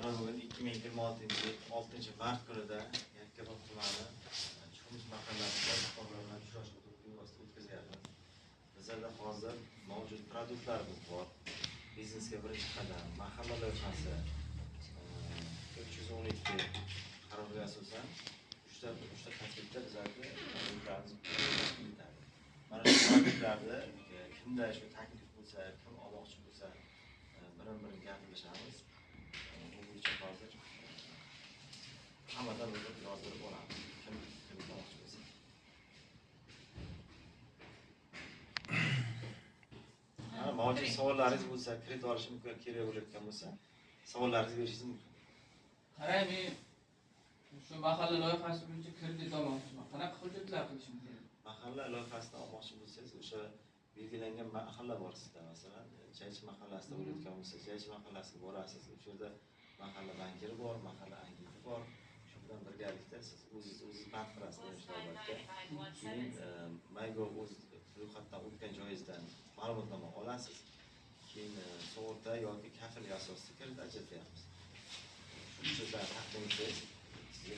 Mana bugun 2026-6 mart kunida Yakkabog' tumani Chuqur mahallasida fuqarolar bilan uchrashuv o'tkazyapmiz. Bizda hozir mavjud produktlarimiz bor. Biznesga birinchi qadam mahalla loyihasi 312 qarorga asosan 3 ta taklifda bizlarga produktlarimiz yetadi. Mana shu produktlarda kimda shu taklif bo'lsa, kim olmoqchi bo'lsa, birin-birin gaplashamiz. Bu bo'yicha hozir hammadan yozdirib olamiz. Kim olmoqchi bo'lsa. Mavjud savollaringiz bo'lsa, kredit olish imkon kerak bo'layotgan bo'lsa, savollaringizni berishingiz mumkin. Qarang, men shu mahalla loyihasi bo'yicha kredit olmoqchiman. Qanaqa hujjatlar qilishim kerak? Mahalla loyihasidan olmoqchi bo'lsangiz, o'sha belgilangan mahalla bor sizda, masalan, Jaychi mahallasida bo'layotgan bo'lsa, Jaychi mahallasiga borasiz. O'sha yerda mahalla bankiri bor, mahalla agenti bor. Shu bilan birgalikda siz o'zingiz band qilasiz yoshlarga. Keyin Maygov o'z ro'yxatdan o'tgan joyingizdan ma'lumotnoma olasiz. Keyin sug'urta yoki kafillik asosida kredit ajratamiz. Shu hujjatlarni taqdim etsangiz, sizga